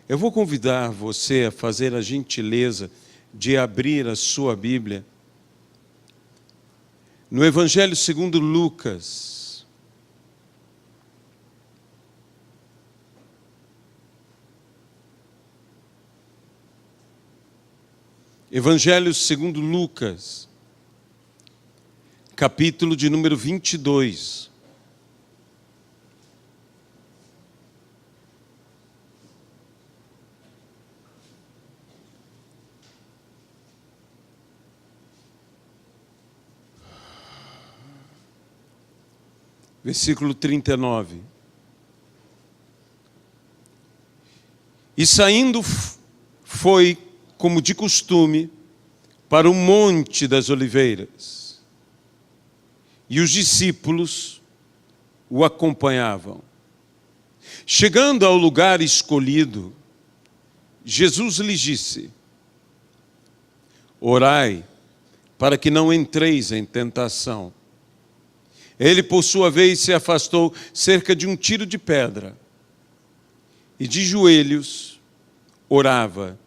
Eu vou convidar você a fazer a gentileza de abrir a sua Bíblia no Evangelho segundo Lucas. Evangelho segundo Lucas, capítulo de número 22. Versículo 39. E saindo foi, como de costume, para o Monte das Oliveiras. E os discípulos o acompanhavam. Chegando ao lugar escolhido, Jesus lhes disse: orai, para que não entreis em tentação. Ele, por sua vez, se afastou cerca de um tiro de pedra e de joelhos orava,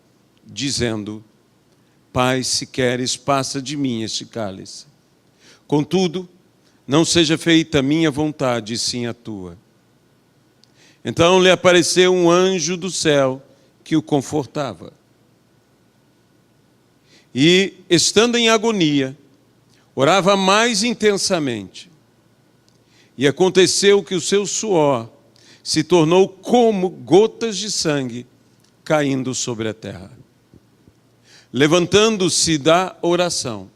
dizendo: Pai, se queres, passa de mim este cálice. Contudo, não seja feita a minha vontade, e sim a tua. Então lhe apareceu um anjo do céu que o confortava. E, estando em agonia, orava mais intensamente. E aconteceu que o seu suor se tornou como gotas de sangue caindo sobre a terra. Levantando-se da oração,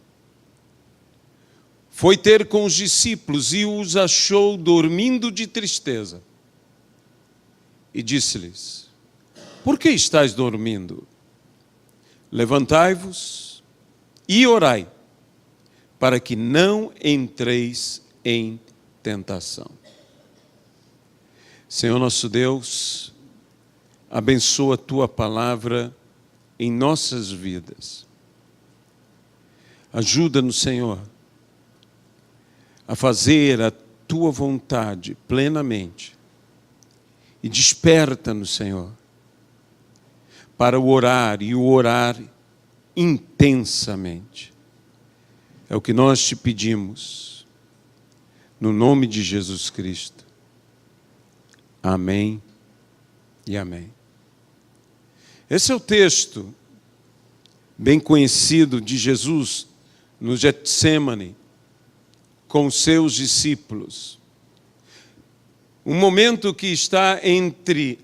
foi ter com os discípulos e os achou dormindo de tristeza. E disse-lhes: por que estáis dormindo? Levantai-vos e orai, para que não entreis em tentação. Senhor nosso Deus, abençoa a tua palavra em nossas vidas. Ajuda-nos, Senhor, a fazer a tua vontade plenamente. E desperta-nos, Senhor, para o orar e o orar intensamente. É o que nós te pedimos. No nome de Jesus Cristo. Amém e amém. Esse é o texto bem conhecido de Jesus no Getsêmani com os seus discípulos. Um momento que está entre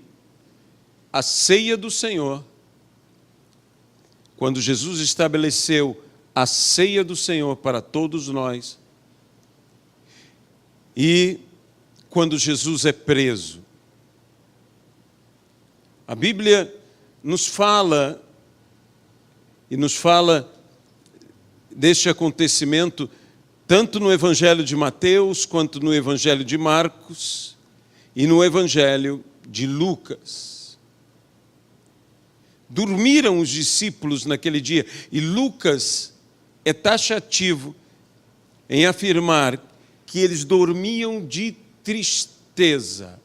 a ceia do Senhor, quando Jesus estabeleceu a ceia do Senhor para todos nós, e quando Jesus é preso. A Bíblia nos fala deste acontecimento tanto no Evangelho de Mateus, quanto no Evangelho de Marcos e no Evangelho de Lucas. Dormiram os discípulos naquele dia, e Lucas é taxativo em afirmar que eles dormiam de tristeza.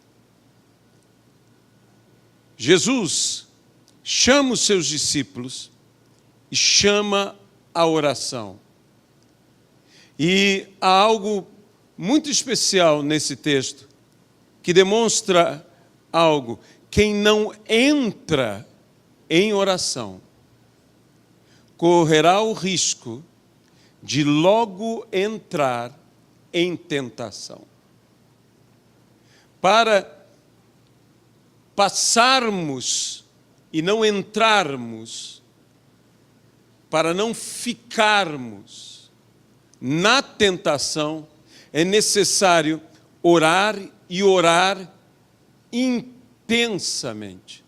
Jesus chama os seus discípulos e chama a oração. E há algo muito especial nesse texto, que demonstra algo. Quem não entra em oração correrá o risco de logo entrar em tentação. Para passarmos e não entrarmos, para não ficarmos na tentação, é necessário orar e orar intensamente.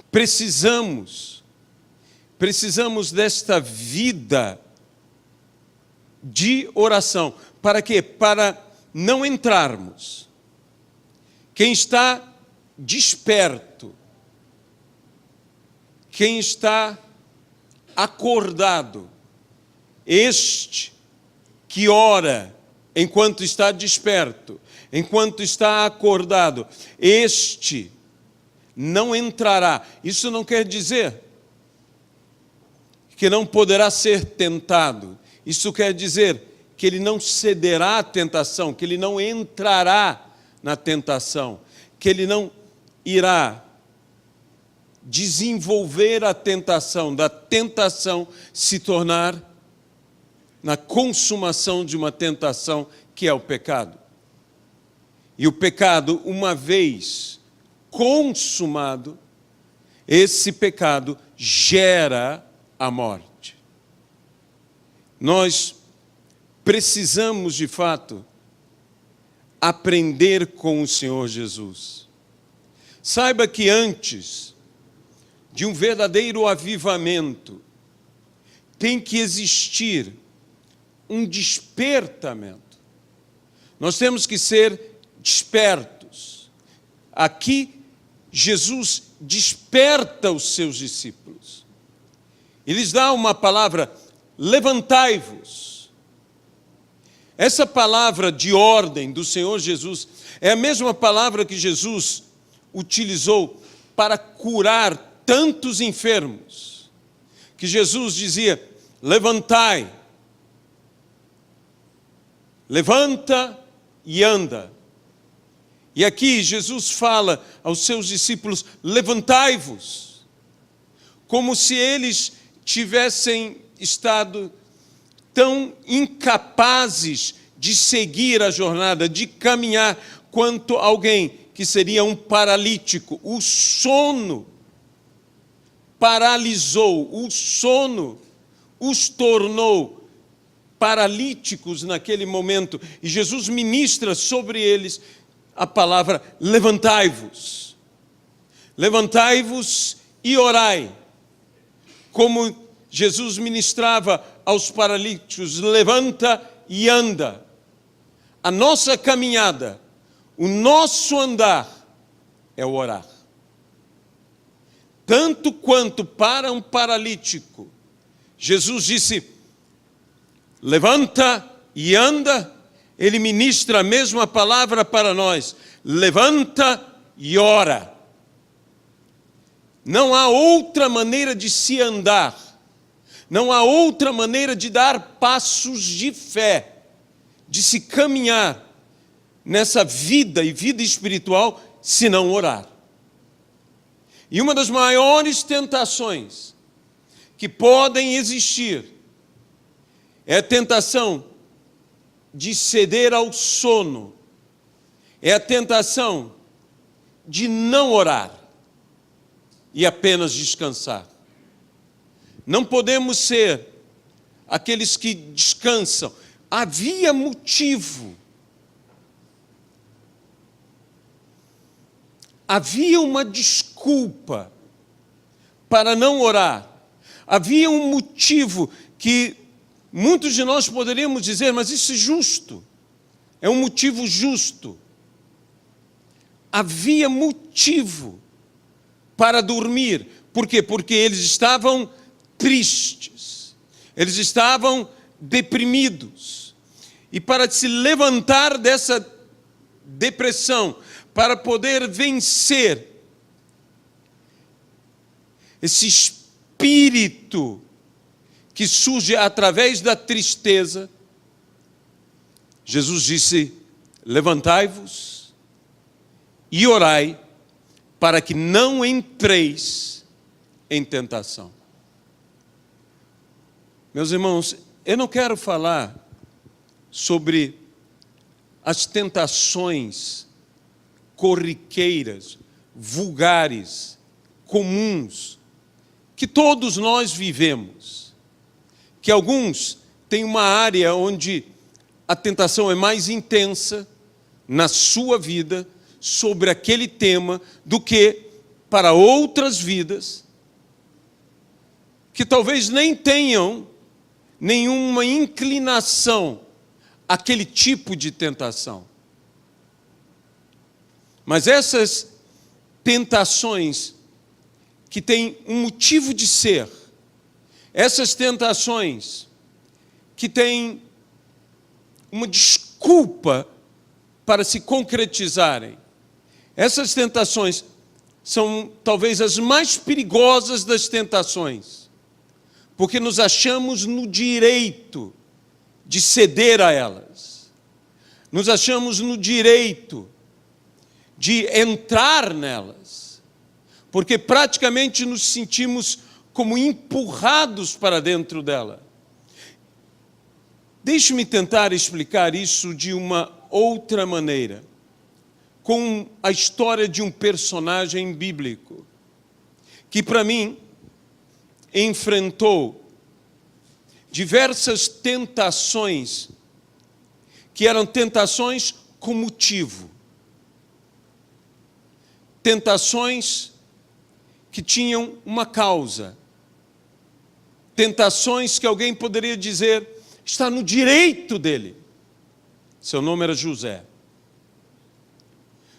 Precisamos desta vida de oração. Para quê? Para não entrarmos. Quem está desperto, quem está acordado, este que ora enquanto está desperto, enquanto está acordado, este não entrará. Isso não quer dizer que não poderá ser tentado. Isso quer dizer que ele não cederá à tentação, que ele não entrará na tentação, que ele não irá desenvolver a tentação, da tentação se tornar na consumação de uma tentação que é o pecado. E o pecado, uma vez consumado, esse pecado gera a morte. Nós precisamos, de fato, aprender com o Senhor Jesus. Saiba que antes de um verdadeiro avivamento, tem que existir um despertamento. Nós temos que ser despertos. Aqui, Jesus desperta os seus discípulos. Ele lhes dá uma palavra: levantai-vos. Essa palavra de ordem do Senhor Jesus é a mesma palavra que Jesus utilizou para curar tantos enfermos, que Jesus dizia: levantai, levanta e anda. E aqui Jesus fala aos seus discípulos: levantai-vos, como se eles tivessem estado tão incapazes de seguir a jornada, de caminhar, quanto alguém que seria um paralítico. O sono paralisou, o sono os tornou paralíticos naquele momento. E Jesus ministra sobre eles a palavra: levantai-vos. Levantai-vos e orai. Como Jesus ministrava aos paralíticos: levanta e anda. A nossa caminhada, o nosso andar é o orar. Tanto quanto para um paralítico, Jesus disse: levanta e anda, ele ministra a mesma palavra para nós: levanta e ora. Não há outra maneira de se andar, não há outra maneira de dar passos de fé, de se caminhar nessa vida e vida espiritual, senão orar. E uma das maiores tentações que podem existir é a tentação de ceder ao sono, é a tentação de não orar e apenas descansar. Não podemos ser aqueles que descansam. Havia motivo, havia uma desculpa para não orar, havia um motivo que muitos de nós poderíamos dizer: mas isso é justo, é um motivo justo. Havia motivo para dormir. Por quê? Porque eles estavam tristes, eles estavam deprimidos. E para se levantar dessa depressão, para poder vencer esse espírito que surge através da tristeza, Jesus disse: levantai-vos e orai, para que não entreis em tentação. Meus irmãos, eu não quero falar sobre as tentações corriqueiras, vulgares, comuns, que todos nós vivemos, que alguns têm uma área onde a tentação é mais intensa na sua vida sobre aquele tema do que para outras vidas que talvez nem tenham nenhuma inclinação àquele tipo de tentação. Mas essas tentações que têm um motivo de ser, essas tentações que têm uma desculpa para se concretizarem, essas tentações são talvez as mais perigosas das tentações, porque nos achamos no direito de ceder a elas, nos achamos no direito de entrar nelas, porque praticamente nos sentimos como empurrados para dentro dela. Deixe-me tentar explicar isso de uma outra maneira, com a história de um personagem bíblico, que para mim enfrentou diversas tentações, que eram tentações com motivo, tentações que tinham uma causa, tentações que alguém poderia dizer está no direito dele. Seu nome era José.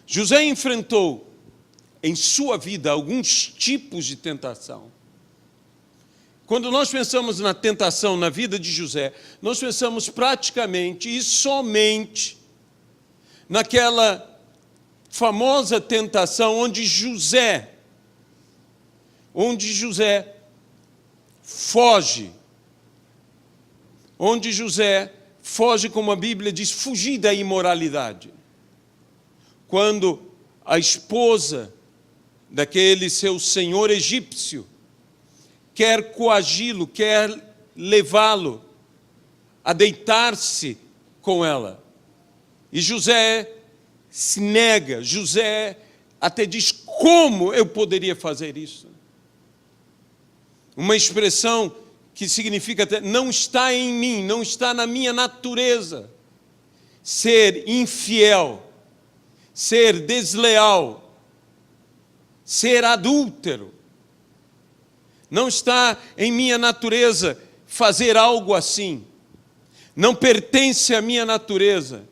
José enfrentou em sua vida alguns tipos de tentação. Quando nós pensamos na tentação na vida de José, nós pensamos praticamente e somente naquela famosa tentação onde José foge, como a Bíblia diz, fugir da imoralidade. Quando a esposa daquele seu senhor egípcio quer coagi-lo, quer levá-lo a deitar-se com ela. E José se nega, José até diz: como eu poderia fazer isso? Uma expressão que significa até, não está em mim, não está na minha natureza ser infiel, ser desleal, ser adúltero. Não está em minha natureza fazer algo assim. Não pertence à minha natureza.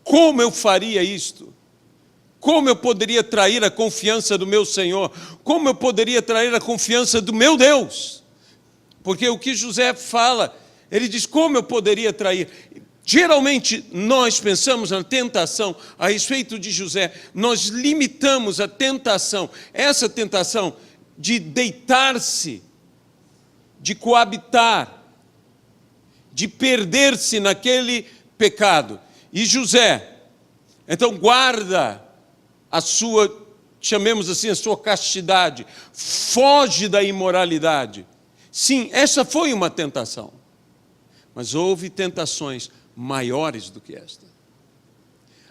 Como eu faria isto? Como eu poderia trair a confiança do meu Senhor? Como eu poderia trair a confiança do meu Deus? Porque o que José fala, ele diz: como eu poderia trair? Geralmente, nós pensamos na tentação a respeito de José, nós limitamos a tentação, essa tentação de deitar-se, de coabitar, de perder-se naquele pecado. E José, então, guarda a sua, chamemos assim, a sua castidade, foge da imoralidade. Sim, essa foi uma tentação, mas houve tentações maiores do que esta.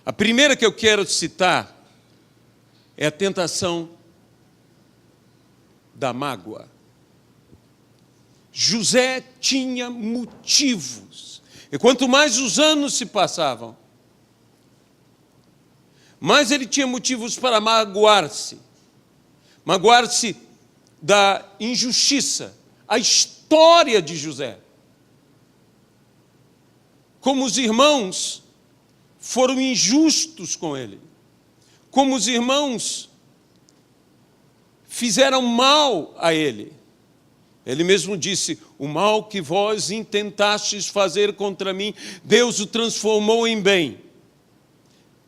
A primeira que eu quero citar é a tentação da mágoa. José tinha motivos, e quanto mais os anos se passavam, mais ele tinha motivos para magoar-se da injustiça. A história de José, como os irmãos foram injustos com ele, como os irmãos fizeram mal a ele. Ele mesmo disse: o mal que vós intentastes fazer contra mim, Deus o transformou em bem.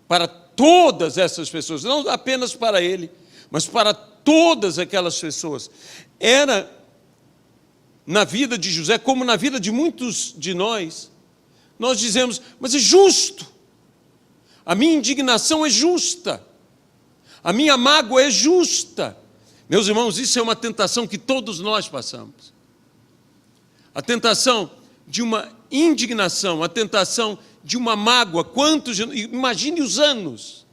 Para todas essas pessoas, não apenas para ele, mas para todas aquelas pessoas. Era na vida de José, como na vida de muitos de nós, nós dizemos: mas é justo, a minha indignação é justa, a minha mágoa é justa. Meus irmãos, isso é uma tentação que todos nós passamos. A tentação de uma indignação, a tentação de uma mágoa. Imagine os anos.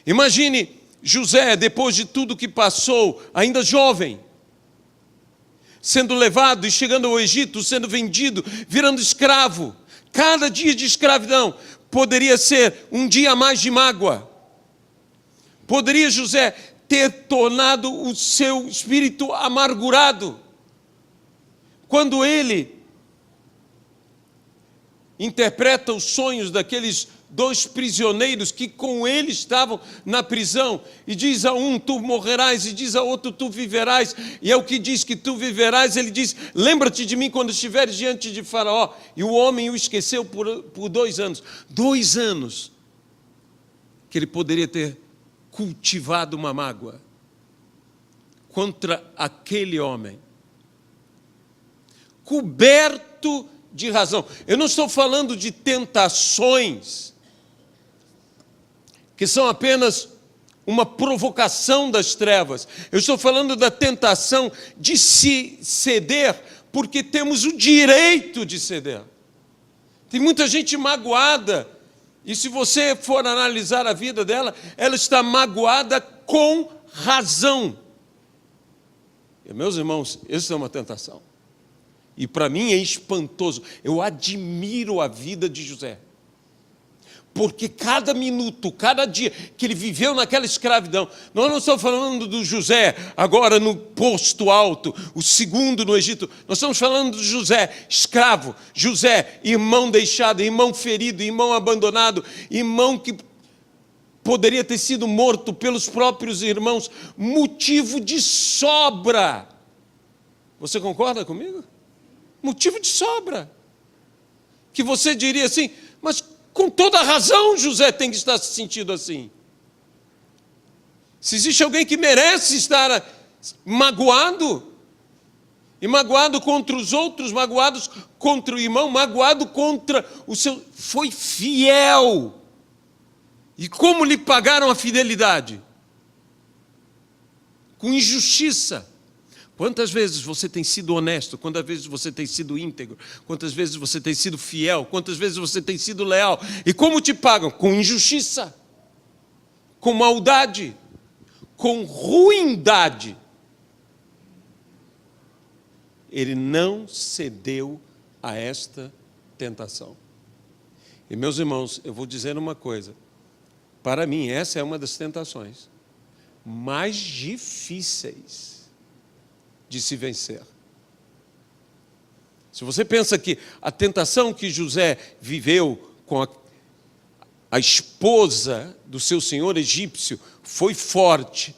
Imagine José, depois de tudo que passou, ainda jovem, sendo levado e chegando ao Egito, sendo vendido, virando escravo. Cada dia de escravidão poderia ser um dia a mais de mágoa. Poderia José ter tornado o seu espírito amargurado. Quando ele interpreta os sonhos daqueles dois prisioneiros que com ele estavam na prisão, e diz a um: tu morrerás, e diz a outro: tu viverás, e é o que diz que tu viverás, ele diz: lembra-te de mim quando estiveres diante de Faraó. E o homem o esqueceu por 2 anos. 2 anos que ele poderia ter cultivado uma mágoa contra aquele homem, coberto de razão. Eu não estou falando de tentações que são apenas uma provocação das trevas. Eu estou falando da tentação de se ceder, porque temos o direito de ceder. Tem muita gente magoada, e se você for analisar a vida dela, ela está magoada com razão. E, meus irmãos, isso é uma tentação. E para mim é espantoso. Eu admiro a vida de José. Porque cada minuto, cada dia que ele viveu naquela escravidão, nós não estamos falando do José agora no posto alto, o segundo no Egito, nós estamos falando do José, escravo, José, irmão deixado, irmão ferido, irmão abandonado, irmão que poderia ter sido morto pelos próprios irmãos, motivo de sobra. Você concorda comigo? Motivo de sobra. Que você diria assim, mas com toda razão José tem que estar se sentindo assim. Se existe alguém que merece estar magoado, e magoado contra os outros, magoados contra o irmão, magoado contra o seu... Foi fiel. E como lhe pagaram a fidelidade? Com injustiça. Quantas vezes você tem sido honesto? Quantas vezes você tem sido íntegro? Quantas vezes você tem sido fiel? Quantas vezes você tem sido leal? E como te pagam? Com injustiça, com maldade, com ruindade. Ele não cedeu a esta tentação. E, meus irmãos, eu vou dizer uma coisa. Para mim, essa é uma das tentações mais difíceis de se vencer. Se você pensa que a tentação que José viveu com a esposa do seu senhor egípcio foi forte,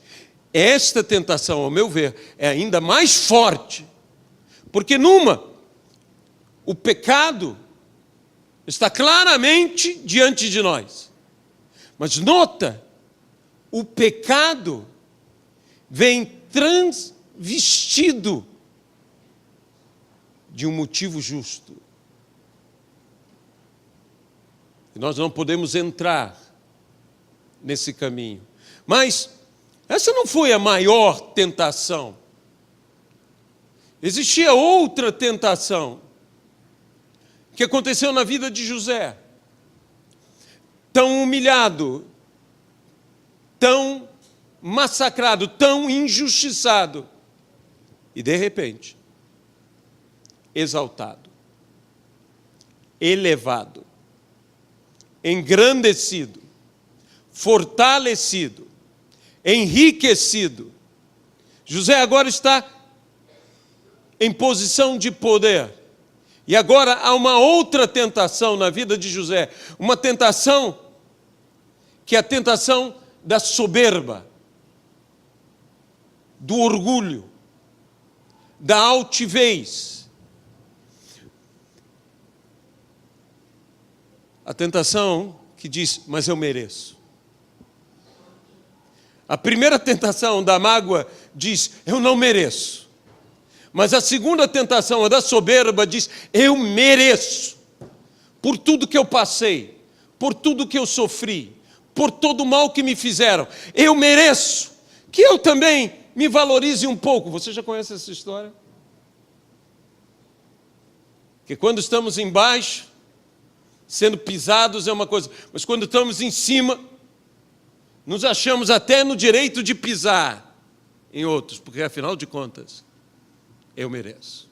esta tentação, ao meu ver, é ainda mais forte, porque o pecado está claramente diante de nós, mas nota, o pecado vem transvestido de um motivo justo. E nós não podemos entrar nesse caminho. Mas essa não foi a maior tentação. Existia outra tentação que aconteceu na vida de José. Tão humilhado, tão massacrado, tão injustiçado, e de repente, exaltado, elevado, engrandecido, fortalecido, enriquecido. José agora está em posição de poder. E agora há uma outra tentação na vida de José, uma tentação que é a tentação da soberba, do orgulho, da altivez. A tentação que diz, mas eu mereço. A primeira tentação da mágoa diz, eu não mereço. Mas a segunda tentação, a da soberba, diz, eu mereço. Por tudo que eu passei, por tudo que eu sofri, por todo o mal que me fizeram, eu mereço. Que eu também me valorize um pouco. Você já conhece essa história? Que quando estamos embaixo, sendo pisados é uma coisa, mas quando estamos em cima, nos achamos até no direito de pisar em outros, porque afinal de contas, eu mereço.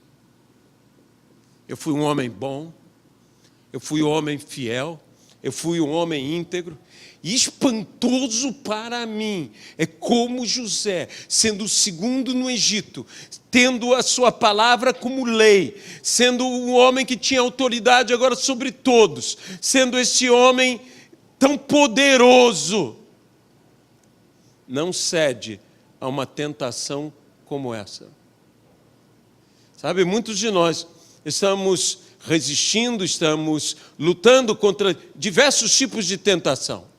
Eu fui um homem bom, eu fui um homem fiel, eu fui um homem íntegro. E espantoso para mim é como José, sendo o segundo no Egito, tendo a sua palavra como lei, sendo um homem que tinha autoridade agora sobre todos, sendo esse homem tão poderoso, não cede a uma tentação como essa. Sabe, muitos de nós estamos resistindo, estamos lutando contra diversos tipos de tentação.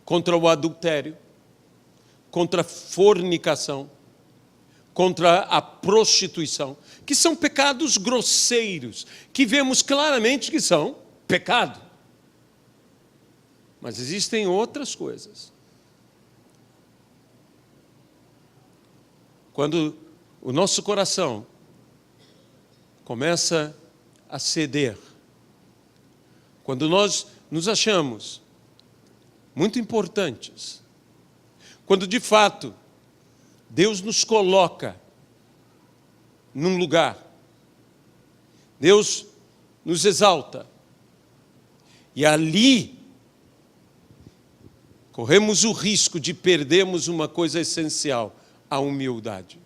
contra o adultério, contra a fornicação, contra a prostituição, que são pecados grosseiros, que vemos claramente que são pecado. Mas existem outras coisas. Quando o nosso coração começa a ceder, quando nós nos achamos muito importantes, quando de fato Deus nos coloca num lugar, Deus nos exalta, e ali corremos o risco de perdermos uma coisa essencial, a humildade.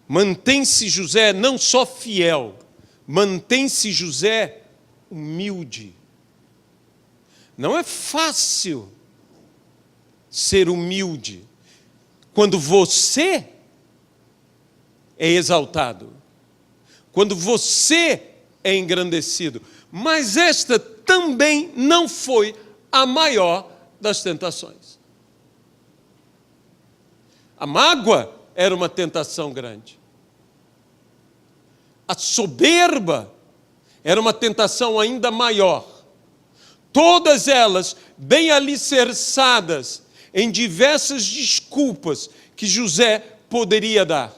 Mantém-se José não só fiel, mantém-se José humilde. Não é fácil ser humilde quando você é exaltado, quando você é engrandecido. Mas esta também não foi a maior das tentações. A mágoa era uma tentação grande. A soberba era uma tentação ainda maior. Todas elas bem alicerçadas em diversas desculpas que José poderia dar.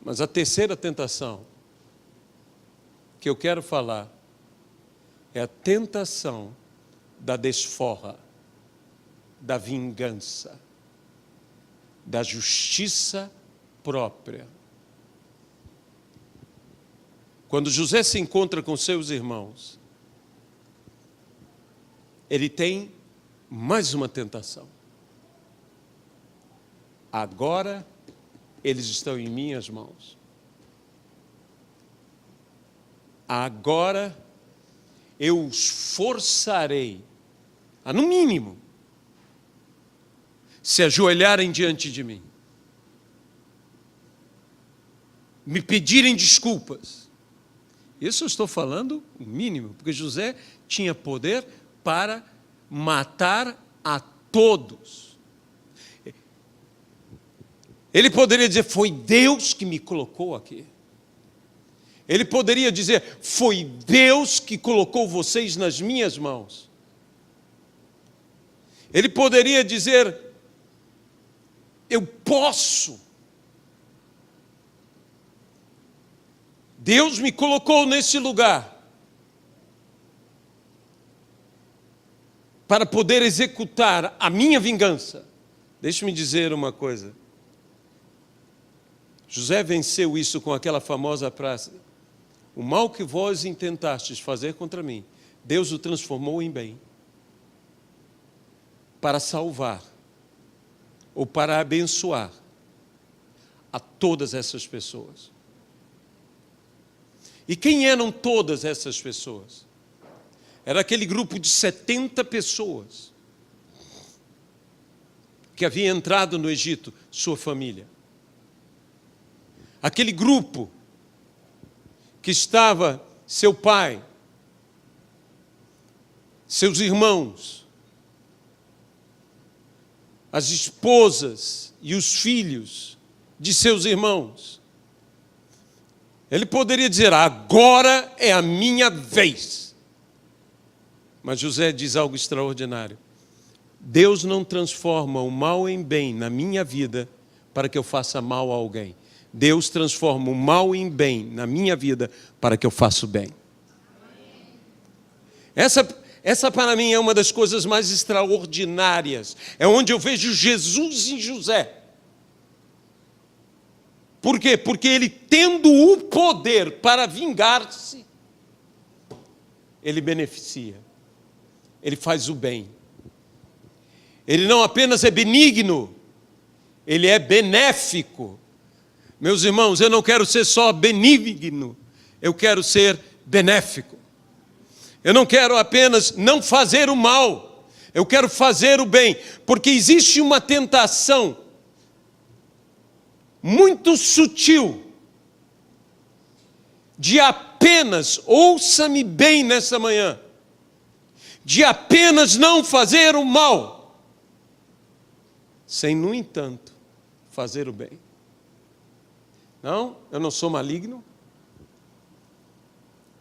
Mas a terceira tentação que eu quero falar é a tentação da desforra, da vingança, da justiça própria. Quando José se encontra com seus irmãos, ele tem mais uma tentação. Agora eles estão em minhas mãos. Agora eu os forçarei a, no mínimo, se ajoelharem diante de mim, me pedirem desculpas. Isso eu estou falando o mínimo, porque José tinha poder para matar a todos. Ele poderia dizer, foi Deus que me colocou aqui. Ele poderia dizer, foi Deus que colocou vocês nas minhas mãos. Ele poderia dizer, eu posso. Deus me colocou nesse lugar para poder executar a minha vingança. Deixe-me dizer uma coisa. José venceu isso com aquela famosa frase: o mal que vós intentastes fazer contra mim, Deus o transformou em bem, para salvar ou para abençoar a todas essas pessoas. E quem eram todas essas pessoas? Era aquele grupo de 70 pessoas que havia entrado no Egito, sua família. Aquele grupo que estava seu pai, seus irmãos, as esposas e os filhos de seus irmãos. Ele poderia dizer, agora é a minha vez. Mas José diz algo extraordinário. Deus não transforma o mal em bem na minha vida para que eu faça mal a alguém. Deus transforma o mal em bem na minha vida para que eu faça o bem. Essa para mim é uma das coisas mais extraordinárias. É onde eu vejo Jesus em José. Por quê? Porque ele, tendo o poder para vingar-se, ele beneficia. Ele faz o bem. Ele não apenas é benigno, ele é benéfico. Meus irmãos, eu não quero ser só benigno, eu quero ser benéfico. Eu não quero apenas não fazer o mal, eu quero fazer o bem, porque existe uma tentação muito sutil de apenas, ouça-me bem nessa manhã, de apenas não fazer o mal, sem, no entanto, fazer o bem. Não, eu não sou maligno,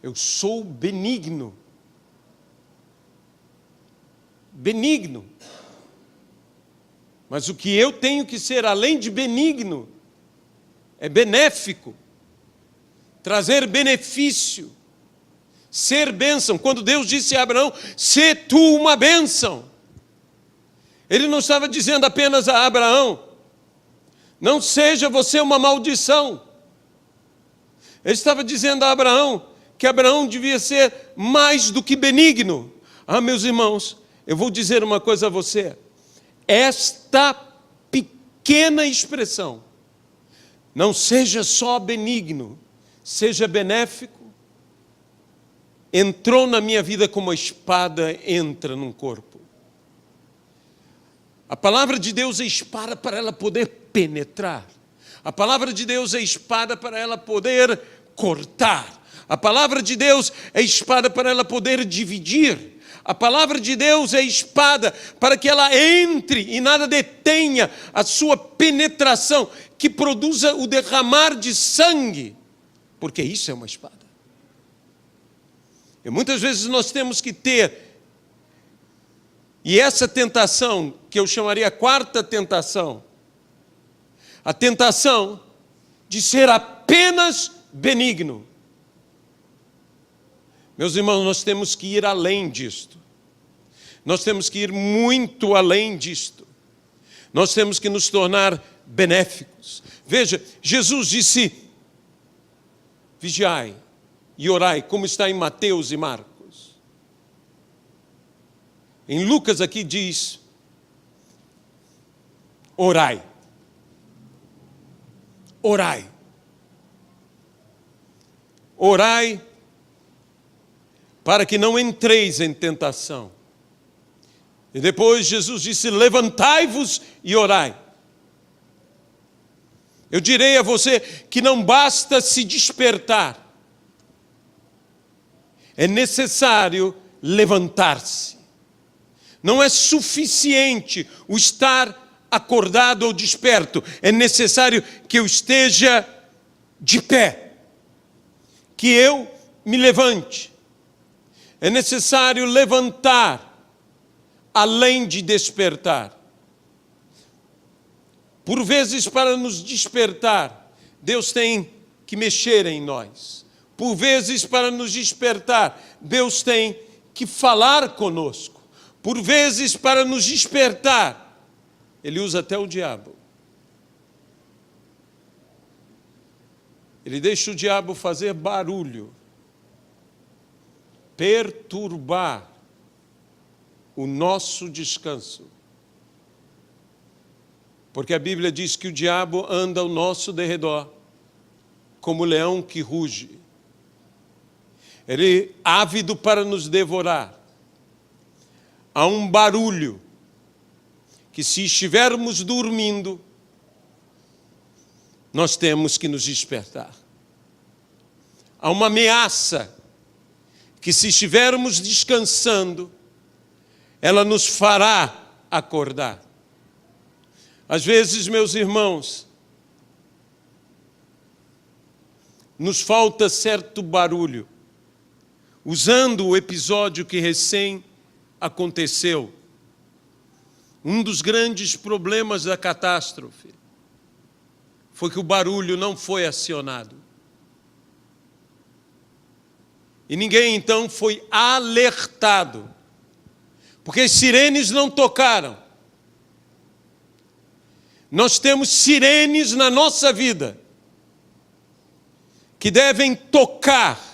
eu sou benigno. Benigno. Mas o que eu tenho que ser, além de benigno, é benéfico, trazer benefício, ser bênção. Quando Deus disse a Abraão, sê tu uma bênção, Ele não estava dizendo apenas a Abraão, não seja você uma maldição. Ele estava dizendo a Abraão que Abraão devia ser mais do que benigno. Ah, meus irmãos, eu vou dizer uma coisa a você. Esta pequena expressão, não seja só benigno, seja benéfico, entrou na minha vida como a espada entra num corpo. A palavra de Deus é espada para ela poder penetrar. A palavra de Deus é espada para ela poder cortar. A palavra de Deus é espada para ela poder dividir. A palavra de Deus é espada para que ela entre e nada detenha a sua penetração, que produza o derramar de sangue, porque isso é uma espada. E muitas vezes nós temos que ter, e essa tentação, que eu chamaria a quarta tentação, a tentação de ser apenas benigno. Meus irmãos, nós temos que ir além disto. Nós temos que ir muito além disto. Nós temos que nos tornar benéficos. Veja, Jesus disse, vigiai e orai, como está em Mateus e Marcos. Em Lucas aqui diz, orai. Orai. Orai para que não entreis em tentação. E depois Jesus disse, levantai-vos e orai. Eu direi a você que não basta se despertar. É necessário levantar-se. Não é suficiente o estar acordado ou desperto. É necessário que eu esteja de pé. Que eu me levante. É necessário levantar, além de despertar. Por vezes, para nos despertar, Deus tem que mexer em nós. Por vezes, para nos despertar, Deus tem que falar conosco. Por vezes, para nos despertar, Ele usa até o diabo. Ele deixa o diabo fazer barulho, perturbar o nosso descanso. Porque a Bíblia diz que o diabo anda ao nosso derredor, como leão que ruge. Ele é ávido para nos devorar. Há um barulho que, se estivermos dormindo, nós temos que nos despertar. Há uma ameaça que, se estivermos descansando, ela nos fará acordar. Às vezes, meus irmãos, nos falta certo barulho. Usando o episódio que recém aconteceu, um dos grandes problemas da catástrofe foi que o barulho não foi acionado. E ninguém então foi alertado, porque as sirenes não tocaram. Nós temos sirenes na nossa vida que devem tocar.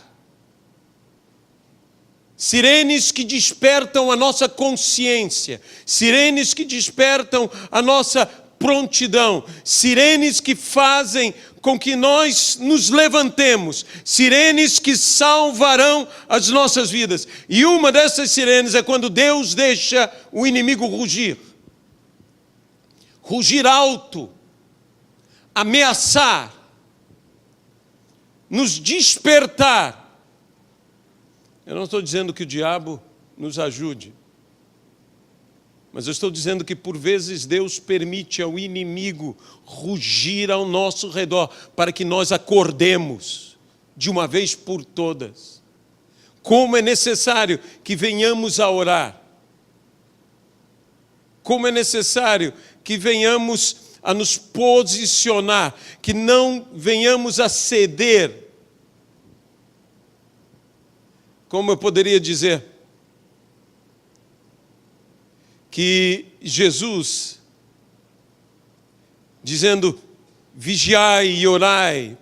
Sirenes que despertam a nossa consciência, sirenes que despertam a nossa prontidão, sirenes que fazem com que nós nos levantemos, sirenes que salvarão as nossas vidas. E uma dessas sirenes é quando Deus deixa o inimigo rugir. Rugir alto, ameaçar. nos despertar. Eu não estou dizendo que o diabo nos ajude, mas eu estou dizendo que por vezes Deus permite ao inimigo rugir ao nosso redor para que nós acordemos de uma vez por todas. Como é necessário que venhamos a orar. Como é necessário que venhamos a nos posicionar, que não venhamos a ceder. Como eu poderia dizer que Jesus, dizendo, vigiai e orai,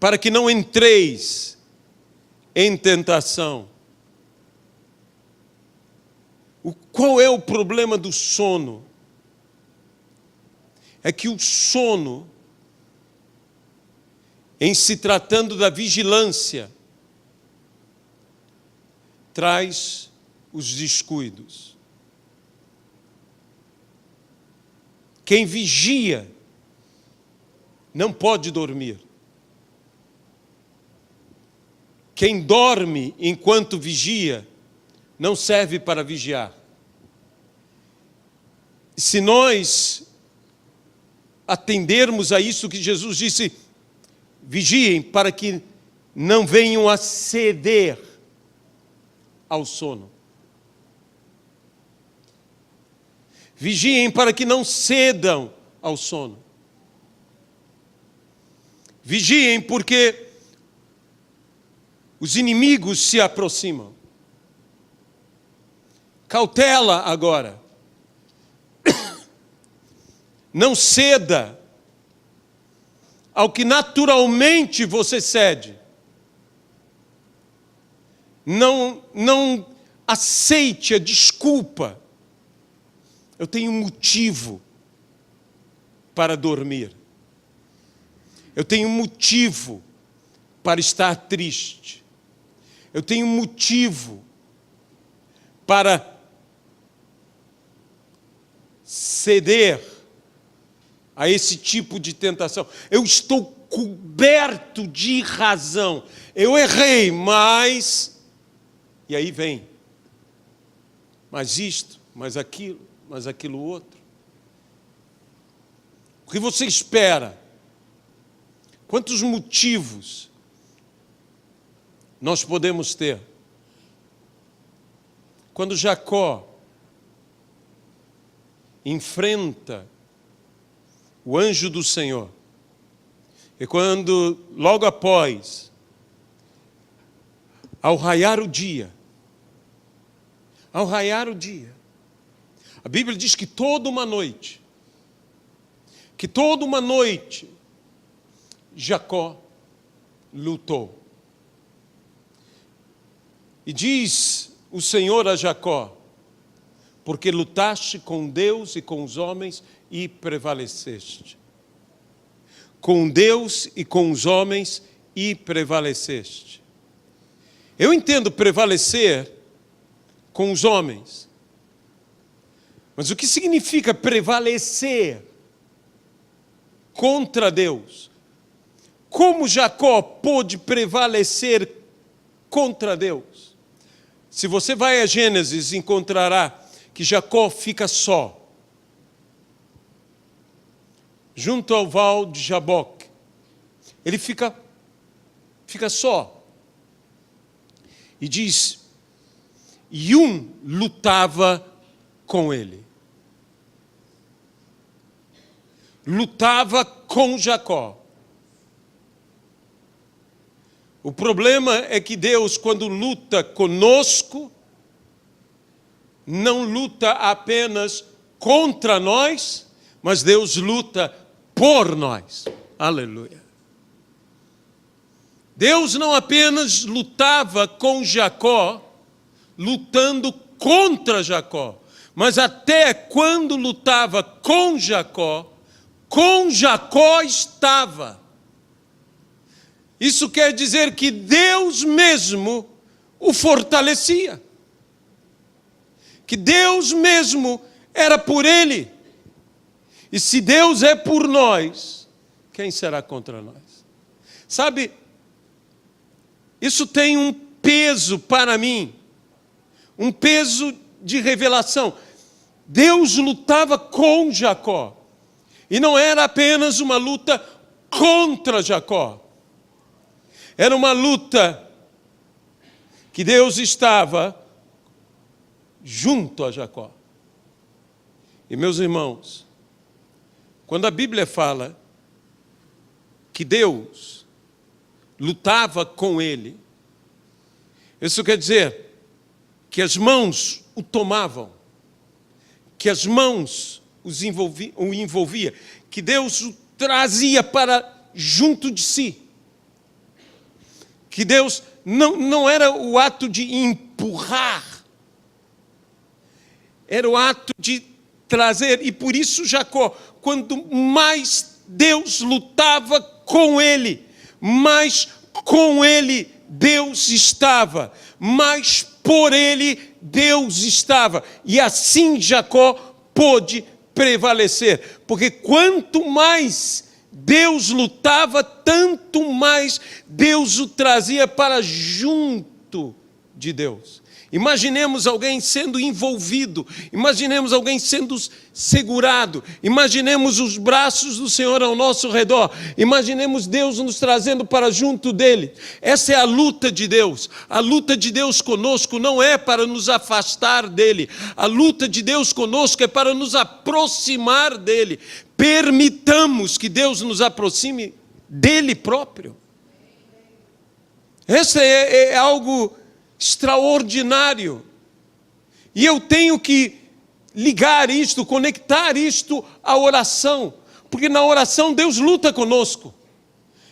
para que não entreis em tentação. Qual é o problema do sono? É que o sono, em se tratando da vigilância, traz os descuidos. Quem vigia não pode dormir. Quem dorme enquanto vigia não serve para vigiar. Se nós atendermos a isso que Jesus disse, vigiem para que não venham a ceder ao sono. Vigiem para que não cedam ao sono. Vigiem porque os inimigos se aproximam. Cautela agora. Não ceda ao que naturalmente você cede. Não aceite a desculpa. Eu tenho motivo para dormir. Eu tenho motivo para estar triste. Eu tenho motivo para ceder a esse tipo de tentação. Eu estou coberto de razão. Eu errei, mas... E aí vem. Mas isto, mas aquilo outro. O que você espera? Quantos motivos nós podemos ter? Quando Jacó enfrenta o anjo do Senhor, e quando, logo após, ao raiar o dia, a Bíblia diz que toda uma noite, Jacó lutou. E diz o Senhor a Jacó, porque lutaste com Deus e com os homens e prevaleceste. Com Deus e com os homens e prevaleceste. Eu entendo prevalecer com os homens. Mas o que significa prevalecer contra Deus? Como Jacó pôde prevalecer contra Deus? Se você vai a Gênesis, encontrará que Jacó fica só, junto ao val de Jaboque. Ele fica só. E diz, e um lutava com ele. Lutava com Jacó. O problema é que Deus, quando luta conosco, não luta apenas contra nós, mas Deus luta por nós. Aleluia. Deus não apenas lutava com Jacó, lutando contra Jacó, mas até quando lutava com Jacó estava. Isso quer dizer que Deus mesmo o fortalecia. Que Deus mesmo era por ele. E se Deus é por nós, quem será contra nós? Sabe, Isso tem um peso para mim, um peso de revelação. Deus lutava com Jacó, e não era apenas uma luta contra Jacó, era uma luta que Deus estava junto a Jacó. E meus irmãos, quando a Bíblia fala que Deus lutava com ele, isso quer dizer que as mãos o tomavam, que as mãos o envolvia, que Deus o trazia para junto de si. Que Deus não era o ato de empurrar, era o ato de trazer. E por isso Jacó, quanto mais Deus lutava com ele, mais com ele Deus estava, mais por ele Deus estava. E assim Jacó pôde prevalecer, porque quanto mais Deus lutava, tanto mais Deus o trazia para junto de Deus. Imaginemos alguém sendo envolvido, imaginemos alguém sendo segurado, imaginemos os braços do Senhor ao nosso redor, imaginemos Deus nos trazendo para junto dele. Essa é a luta de Deus. A luta de Deus conosco não é para nos afastar dele, a luta de Deus conosco é para nos aproximar dele. Permitamos que Deus nos aproxime dele próprio. Esse é algo extraordinário. E eu tenho que ligar isto, conectar isto à oração, porque na oração Deus luta conosco.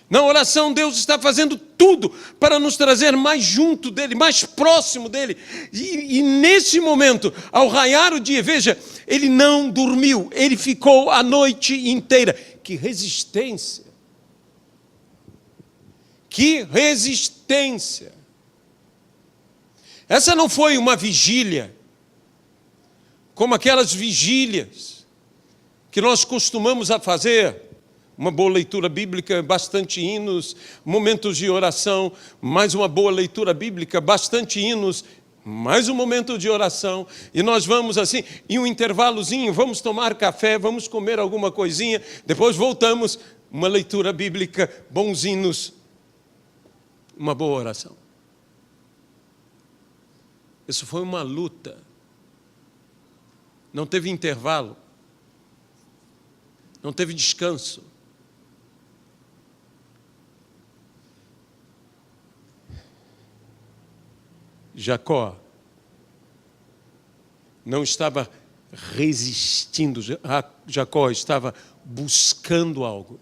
Na oração Deus está fazendo tudo para nos trazer mais junto dele, mais próximo dele. E nesse momento, ao raiar o dia, veja, ele não dormiu, ele ficou a noite inteira. Que resistência! Que resistência! Essa não foi uma vigília, como aquelas vigílias que nós costumamos a fazer. Uma boa leitura bíblica, bastante hinos, momentos de oração, mais uma boa leitura bíblica, bastante hinos, mais um momento de oração. E nós vamos assim, em um intervalozinho, vamos tomar café, vamos comer alguma coisinha, depois voltamos, uma leitura bíblica, bons hinos, uma boa oração. Isso foi uma luta. Não teve intervalo. Não teve descanso. Jacó não estava resistindo. Jacó estava buscando algo.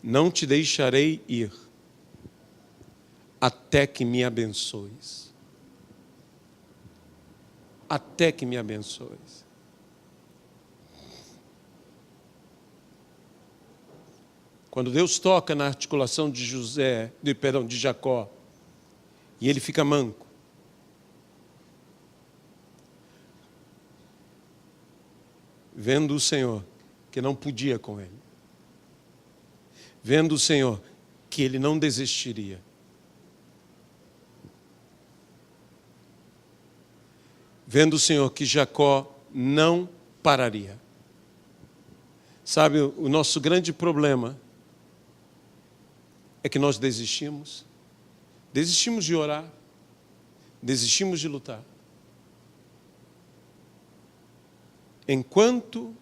Não te deixarei ir até que me abençoes. Até que me abençoes. Quando Deus toca na articulação de Jacó, e ele fica manco, vendo o Senhor que não podia com ele, vendo o Senhor que ele não desistiria, vendo o Senhor que Jacó não pararia. Sabe, o nosso grande problema é que nós desistimos de orar, desistimos de lutar. Enquanto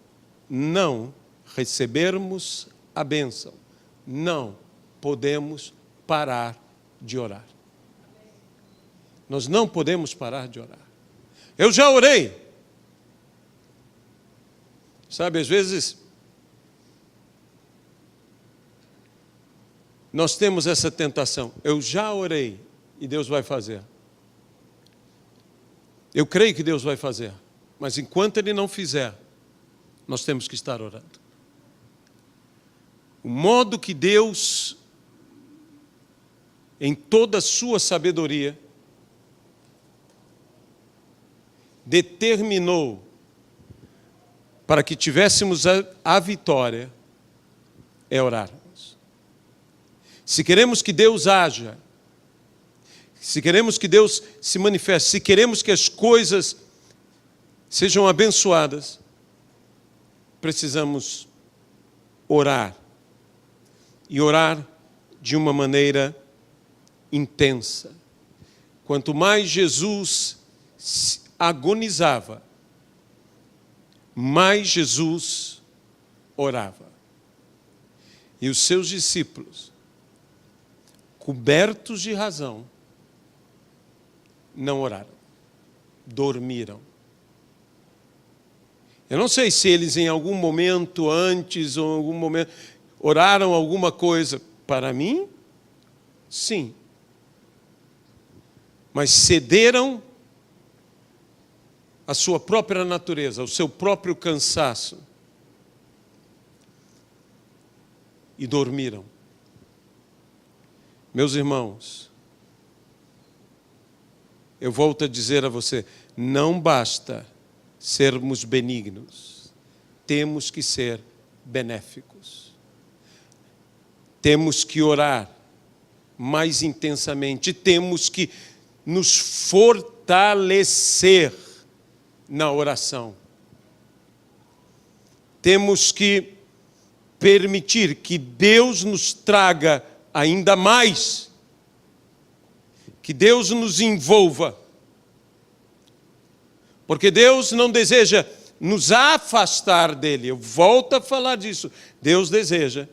não recebermos a bênção, não podemos parar de orar. Nós não podemos parar de orar. Eu já orei. Sabe, às vezes nós temos essa tentação. Eu já orei e Deus vai fazer. Eu creio que Deus vai fazer. Mas enquanto Ele não fizer, nós temos que estar orando. O modo que Deus, em toda a sua sabedoria, determinou para que tivéssemos a vitória, é orarmos. Se queremos que Deus haja, se queremos que Deus se manifeste, se queremos que as coisas sejam abençoadas, precisamos orar. E orar de uma maneira intensa. Quanto mais Jesus agonizava, mais Jesus orava. E os seus discípulos, cobertos de razão, não oraram, dormiram. Eu não sei se eles em algum momento antes ou em algum momento oraram alguma coisa. Para mim, sim. Mas cederam à sua própria natureza, ao seu próprio cansaço. E dormiram. Meus irmãos, eu volto a dizer a você, não basta sermos benignos, temos que ser benéficos. Temos que orar mais intensamente, temos que nos fortalecer na oração. Temos que permitir que Deus nos traga ainda mais, que Deus nos envolva, porque Deus não deseja nos afastar dele. Eu volto a falar disso. Deus deseja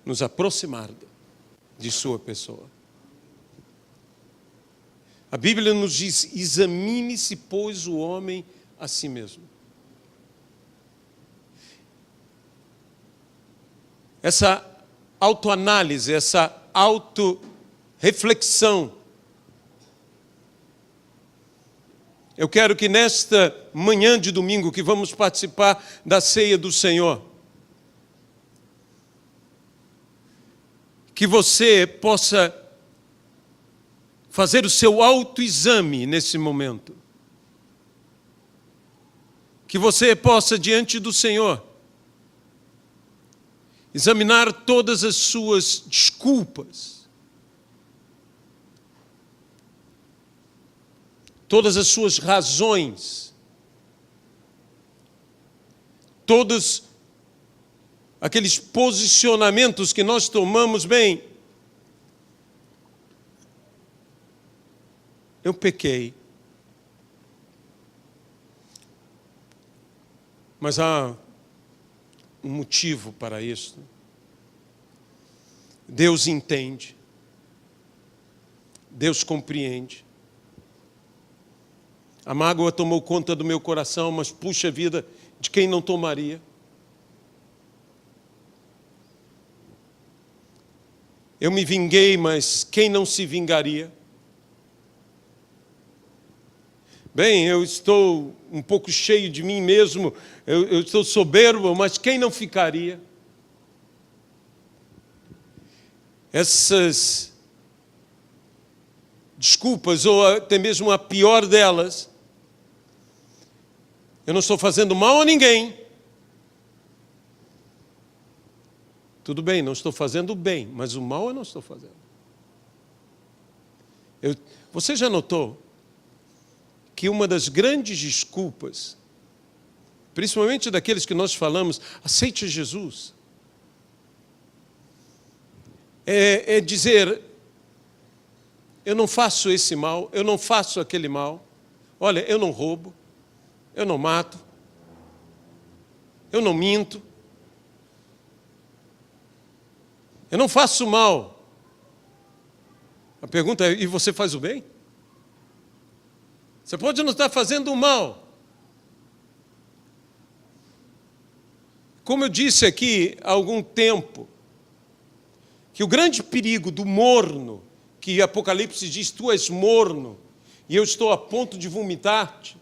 nos aproximar de sua pessoa. A Bíblia nos diz, examine-se, pois, o homem a si mesmo. Essa autoanálise, essa autorreflexão. Eu quero que nesta manhã de domingo, que vamos participar da ceia do Senhor, que você possa fazer o seu autoexame nesse momento. Que você possa, diante do Senhor, examinar todas as suas desculpas, todas as suas razões, todos aqueles posicionamentos que nós tomamos. Bem, eu pequei, mas há um motivo para isso. Deus entende, Deus compreende. A mágoa tomou conta do meu coração, mas puxa vida, de quem não tomaria? Eu me vinguei, mas quem não se vingaria? Bem, eu estou um pouco cheio de mim mesmo, eu estou soberbo, mas quem não ficaria? Essas desculpas, ou até mesmo a pior delas, eu não estou fazendo mal a ninguém. Tudo bem, não estou fazendo o bem, mas o mal eu não estou fazendo. Você já notou que uma das grandes desculpas, principalmente daqueles que nós falamos, aceite Jesus, é dizer, eu não faço esse mal, eu não faço aquele mal, olha, eu não roubo, eu não mato, eu não minto, eu não faço mal. A pergunta é, e você faz o bem? Você pode não estar fazendo o mal. Como eu disse aqui há algum tempo, que o grande perigo do morno, que Apocalipse diz, tu és morno, e eu estou a ponto de vomitar-te,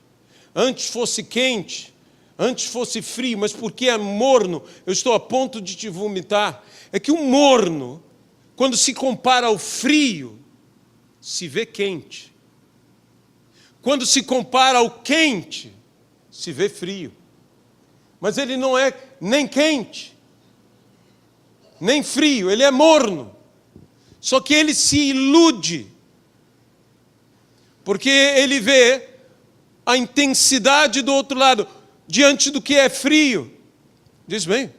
antes fosse quente, antes fosse frio, mas porque é morno, eu estou a ponto de te vomitar. É que o morno, quando se compara ao frio, se vê quente. Quando se compara ao quente, se vê frio. Mas ele não é nem quente, nem frio, ele é morno. Só que ele se ilude, porque ele vê a intensidade do outro lado, diante do que é frio. Diz, bem,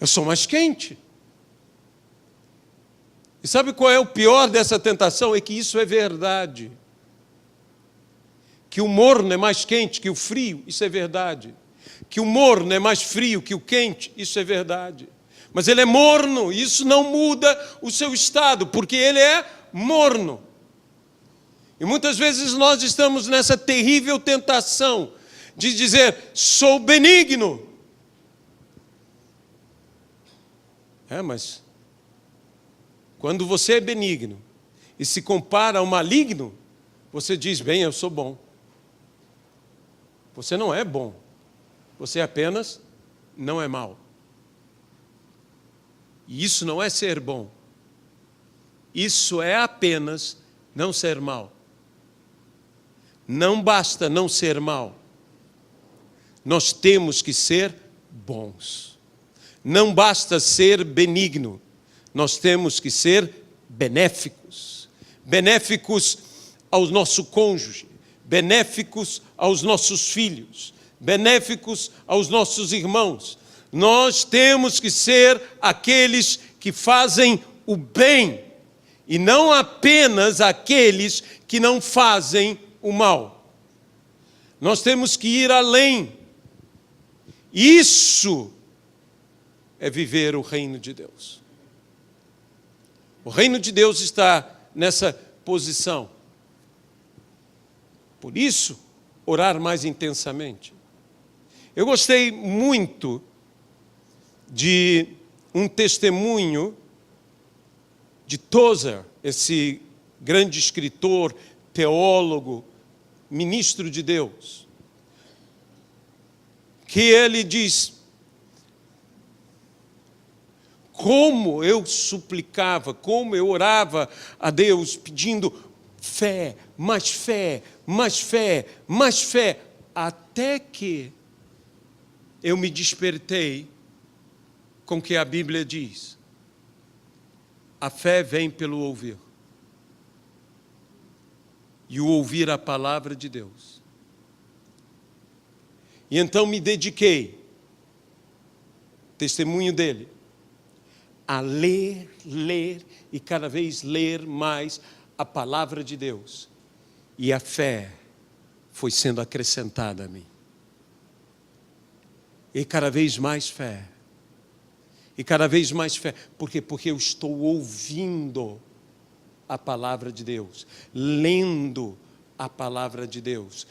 eu sou mais quente. E sabe qual é o pior dessa tentação? É que isso é verdade. Que o morno é mais quente que o frio, isso é verdade. Que o morno é mais frio que o quente, isso é verdade. Mas ele é morno, e isso não muda o seu estado, porque ele é morno. E muitas vezes nós estamos nessa terrível tentação de dizer, sou benigno. Mas quando você é benigno e se compara ao maligno, você diz, bem, eu sou bom. Você não é bom, você apenas não é mau. E isso não é ser bom. Isso é apenas não ser mau. Não basta não ser mau. Nós temos que ser bons. Não basta ser benigno. Nós temos que ser benéficos. Benéficos ao nosso cônjuge. Benéficos aos nossos filhos. Benéficos aos nossos irmãos. Nós temos que ser aqueles que fazem o bem. E não apenas aqueles que não fazem o mal. Nós temos que ir além. Isso é viver o reino de Deus. O reino de Deus está nessa posição. Por isso, orar mais intensamente. Eu gostei muito de um testemunho de Tozer, esse grande escritor, teólogo, ministro de Deus, que ele diz, como eu suplicava, como eu orava a Deus, pedindo fé, mais fé, mais fé, mais fé, até que eu me despertei com o que a Bíblia diz. A fé vem pelo ouvir. E o ouvir a palavra de Deus. E então me dediquei, testemunho dele, a ler e cada vez ler mais a palavra de Deus. E a fé foi sendo acrescentada a mim. E cada vez mais fé. E cada vez mais fé. Por quê? Porque eu estou ouvindo a palavra de Deus, lendo a palavra de Deus,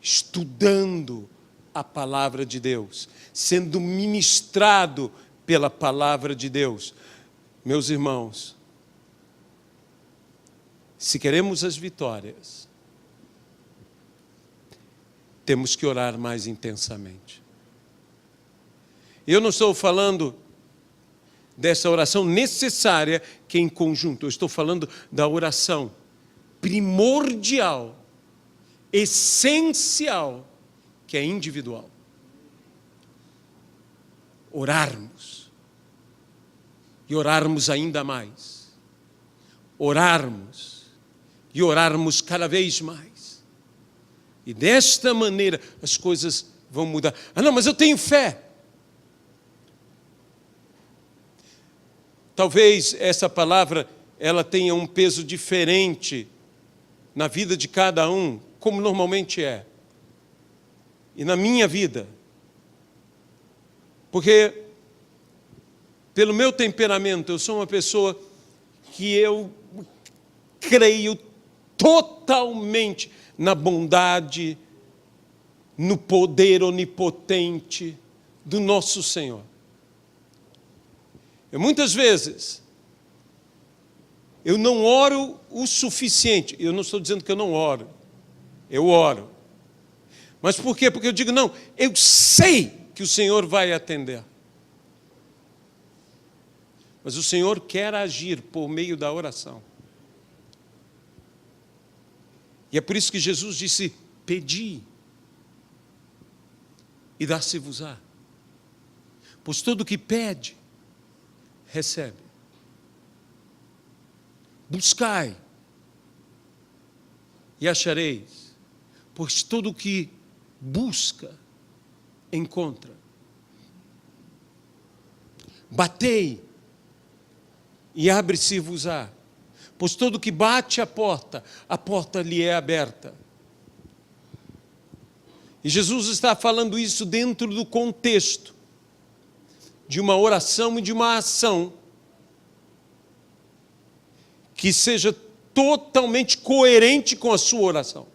estudando a palavra de Deus, sendo ministrado pela palavra de Deus. Meus irmãos, se queremos as vitórias, temos que orar mais intensamente. Eu não estou falando dessa oração necessária que é em conjunto. Eu estou falando da oração primordial, essencial, que é individual. Orarmos. E orarmos ainda mais. Orarmos. E orarmos cada vez mais. E desta maneira as coisas vão mudar. Não, mas eu tenho fé. Talvez essa palavra ela tenha um peso diferente na vida de cada um, como normalmente é. E na minha vida. Porque, pelo meu temperamento, eu sou uma pessoa que eu creio totalmente na bondade, no poder onipotente do nosso Senhor. Muitas vezes, eu não oro o suficiente. Eu não estou dizendo que eu não oro. Eu oro. Mas por quê? Porque eu digo, não, eu sei que o Senhor vai atender. Mas o Senhor quer agir por meio da oração. E é por isso que Jesus disse, pedi e dar-se-vos-á. Pois todo o que pede, recebe. Buscai e achareis, pois todo o que busca, encontra. Batei e abre-se-vos-á, pois todo o que bate a porta lhe é aberta. E Jesus está falando isso dentro do contexto de uma oração e de uma ação que seja totalmente coerente com a sua oração.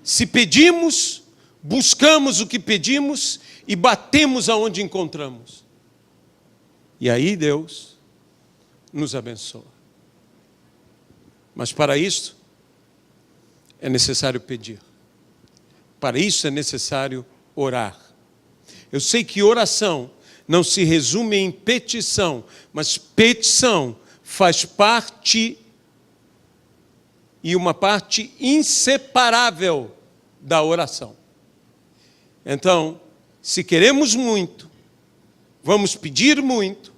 Se pedimos, buscamos o que pedimos e batemos aonde encontramos. E aí Deus nos abençoa. Mas para isso é necessário pedir. Para isso é necessário orar. Eu sei que oração não se resume em petição, mas petição faz parte e uma parte inseparável da oração. Então, se queremos muito, vamos pedir muito,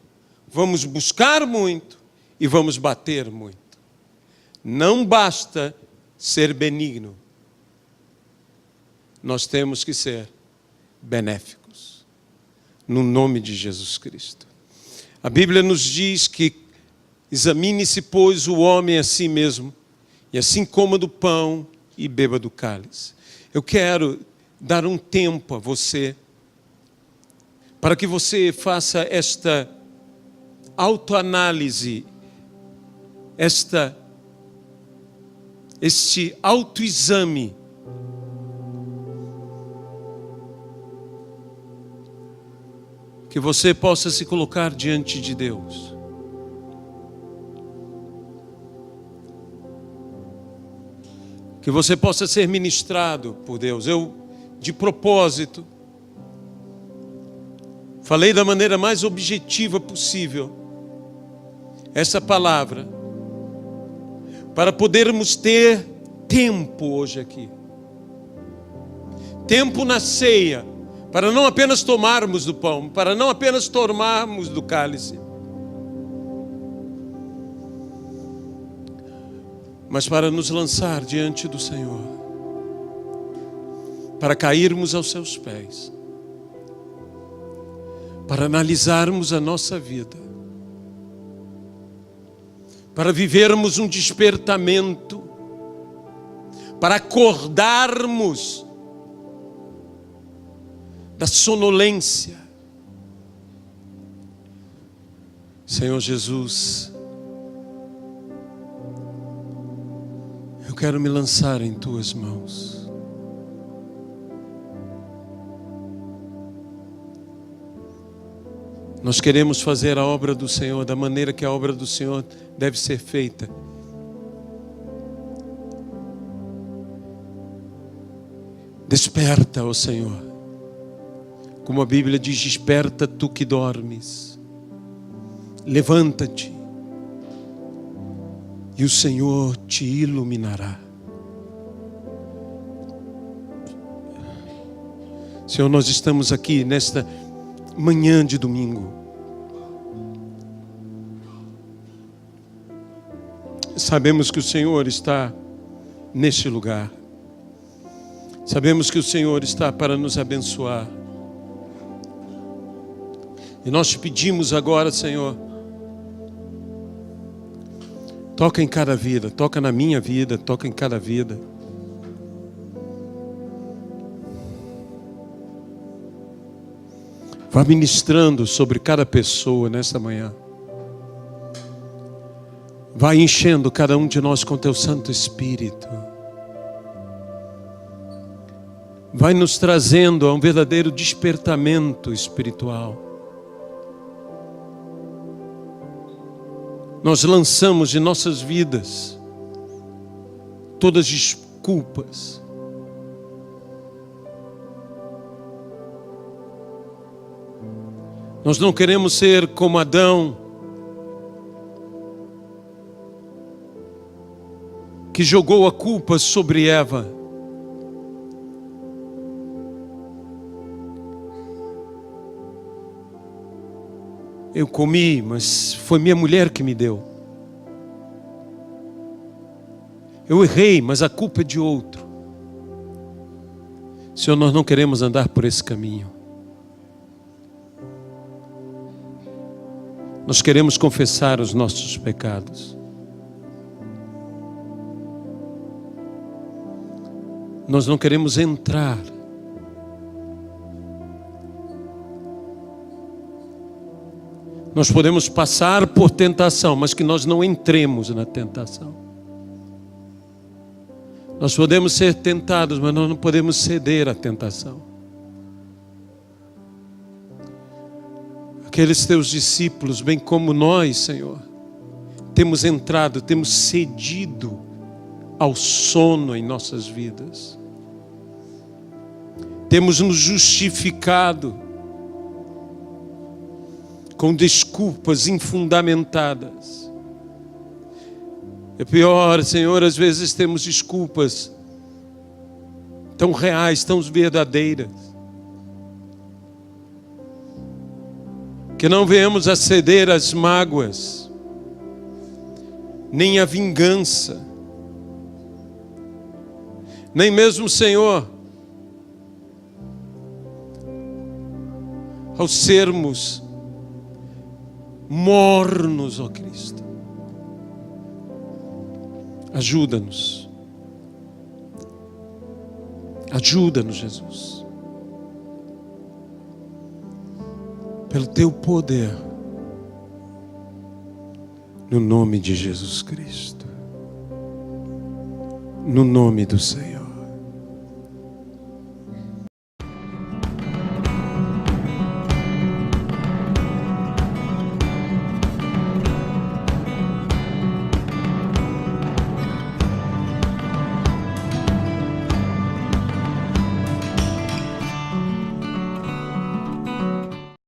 vamos buscar muito e vamos bater muito. Não basta ser benigno. Nós temos que ser benéficos, no nome de Jesus Cristo. A Bíblia nos diz que examine-se, pois, o homem a si mesmo, e assim coma do pão e beba do cálice. Eu quero dar um tempo a você, para que você faça esta autoanálise, este autoexame, que você possa se colocar diante de Deus. Que você possa ser ministrado por Deus. Eu, de propósito, falei da maneira mais objetiva possível essa palavra, para podermos ter tempo hoje aqui. Tempo na ceia, para não apenas tomarmos do pão, para não apenas tomarmos do cálice, mas para nos lançar diante do Senhor, para cairmos aos seus pés, para analisarmos a nossa vida, para vivermos um despertamento, para acordarmos da sonolência. Senhor Jesus, eu quero me lançar em tuas mãos. Nós queremos fazer a obra do Senhor da maneira que a obra do Senhor deve ser feita. Desperta, ó Senhor. Como a Bíblia diz, desperta tu que dormes. Levanta-te e o Senhor te iluminará. Senhor, nós estamos aqui nesta manhã de domingo. Sabemos que o Senhor está neste lugar. Sabemos que o Senhor está para nos abençoar. E nós te pedimos agora, Senhor, toca em cada vida, toca na minha vida, toca em cada vida. Vá ministrando sobre cada pessoa nesta manhã. Vai enchendo cada um de nós com teu Santo Espírito. Vai nos trazendo a um verdadeiro despertamento espiritual. Nós lançamos de nossas vidas todas as desculpas. Nós não queremos ser como Adão, que jogou a culpa sobre Eva. Eu comi, mas foi minha mulher que me deu. Eu errei, mas a culpa é de outro. Senhor, nós não queremos andar por esse caminho. Nós queremos confessar os nossos pecados. Nós não queremos entrar Nós podemos passar por tentação, mas que nós não entremos na tentação. Nós podemos ser tentados, mas nós não podemos ceder à tentação. Aqueles teus discípulos, bem como nós, Senhor, temos entrado, temos cedido ao sono em nossas vidas. Temos nos justificado com desculpas infundamentadas. É pior, Senhor, às vezes temos desculpas tão reais, tão verdadeiras, que não venhamos a ceder às mágoas, nem à vingança, nem mesmo, Senhor, ao sermos mornos, ó Cristo. Ajuda-nos. Ajuda-nos, Jesus. Pelo teu poder. No nome de Jesus Cristo. No nome do Senhor.